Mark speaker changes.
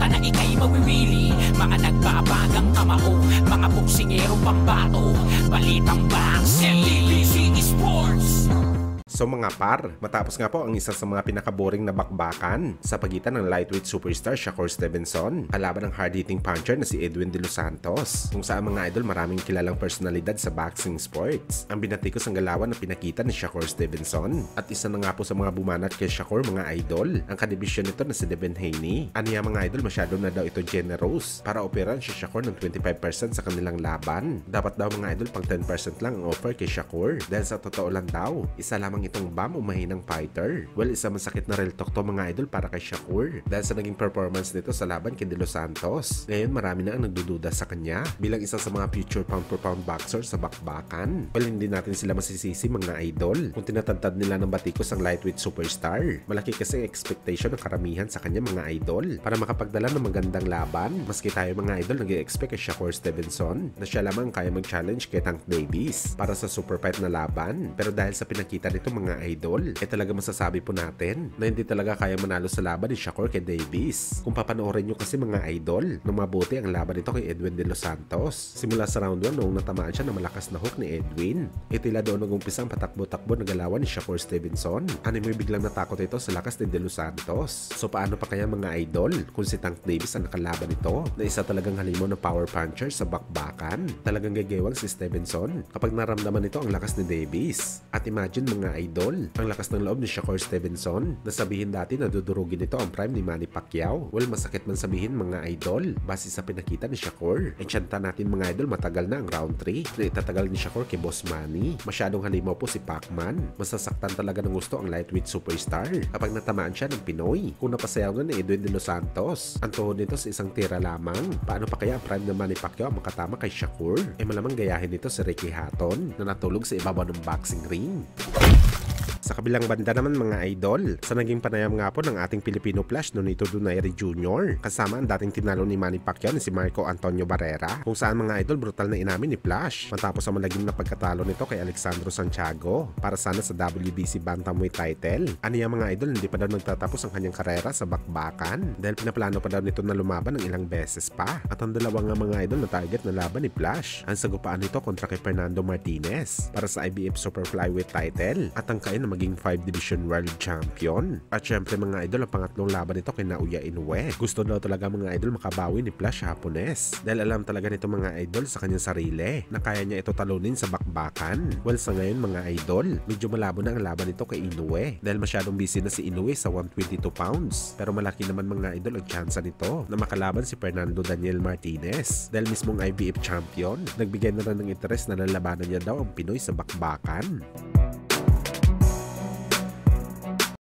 Speaker 1: balota na ika'y mawirili. Mga nagbabagang kamao, mga boksingerong pambato, balitang boxing, LBC Esports.
Speaker 2: So mga par, matapos nga po ang isa sa mga pinakaboring na bakbakan sa pagitan ng lightweight superstar Shakur Stevenson kalaban ng hard-hitting puncher na si Edwin De Los Santos, kung saan mga idol maraming kilalang personalidad sa boxing sports ang binatikos ang galawan na pinakita ni Shakur Stevenson. At isa na nga po sa mga bumanat kay Shakur mga idol, ang kadibisyon nito na si Devin Haney. Aniya mga idol, masyado na daw ito generous para operan si Shakur ng 25% sa kanilang laban. Dapat daw mga idol pang 10% lang ang offer kay Shakur dahil sa totoo lang daw, isa lamang itong bam o mahinang fighter. Well, isa masakit na real talk to mga idol para kay Shakur dahil sa naging performance nito sa laban kay De Los Santos. Ngayon marami na ang nagdududa sa kanya bilang isa sa mga future pound for pound boxer sa bakbakan. Well, hindi natin sila masisisi mga idol kung tinatantad nila ng batikos ang lightweight superstar. Malaki kasi expectation ng karamihan sa kanya mga idol para makapagdala ng magandang laban. Maski tayo mga idol nag-i-expect kay Shakur Stevenson na siya lamang kaya mag-challenge kay Tank Davis para sa super fight na laban. Pero dahil sa pinakita nito mga idol, talaga masasabi po natin na hindi talaga kaya manalo sa laban ni Shakur kay Davis. Kung papanoorin nyo kasi mga idol, nung mabuti ang laban nito kay Edwin De Los Santos. Simula sa round 1 noong natamaan siya ng malakas na hook ni Edwin. Tila doon nag-umpisang patakbo-takbo na galawan ni Shakur Stevenson. Ano mo biglang natakot ito sa lakas ni De Los Santos. So paano pa kaya mga idol kung si Tank Davis ang nakalaban nito na isa talagang halimaw na power puncher sa bakbakan? Talagang gagawang si Stevenson kapag naramdaman nito ang lakas ni Davis. At imagine mga idol, ang lakas ng loob ni Shakur Stevenson na sabihin dati na dudurugin nito ang prime ni Manny Pacquiao. Well, masakit man sabihin mga idol base sa pinakita ni Shakur. Enchanta natin mga idol, matagal na ang round 3 na itatagal ni Shakur kay Boss Manny. Masyadong halimaw po si Pacman. Masasaktan talaga ng gusto ang lightweight superstar kapag natamaan siya ng Pinoy. Kung napasayawan ni Edwin De Los Santos, ang tuhod nito sa isang tira lamang. Paano pa kaya ang prime ng Manny Pacquiao ang makatama kay Shakur? Malamang gayahin nito si Ricky Hatton na natulog sa ibabaw ng boxing ring. Sa kabilang banda naman mga idol, sa naging panayam nga po ng ating Filipino Flash Nonito Donaire Jr. kasama ang dating tinalo ni Manny Pacquiao ni si Marco Antonio Barrera, kung saan mga idol brutal na inamin ni Flash matapos ang malagim na pagkatalo nito kay Alexandro Santiago para sana sa WBC Bantamweight title. Aniya mga idol, hindi pa daw nagtatapos ang kanyang karera sa bakbakan dahil pinaplano pa daw nito na lumaban ng ilang beses pa. At ang dalawa nga mga idol na target na laban ni Flash, ang sagupaan nito kontra kay Fernando Martinez para sa IBF Super Flyweight title at ang kain na maging 5 Division World Champion. At syempre mga idol, ang pangatlong laban nito kay Naoya Inoue. Gusto daw talaga mga idol makabawi ni Flash Hapones dahil alam talaga nito mga idol sa kanyang sarili na kaya niya ito talunin sa bakbakan. Well, sa ngayon mga idol, medyo malabo na ang laban nito kay Inoue dahil masyadong busy na si Inoue sa 122 pounds. Pero malaki naman mga idol ang tsansa nito na makalaban si Fernando Daniel Martinez dahil mismong IBF champion nagbigay na rin ng interes na lalabanan niya daw ang Pinoy sa bakbakan.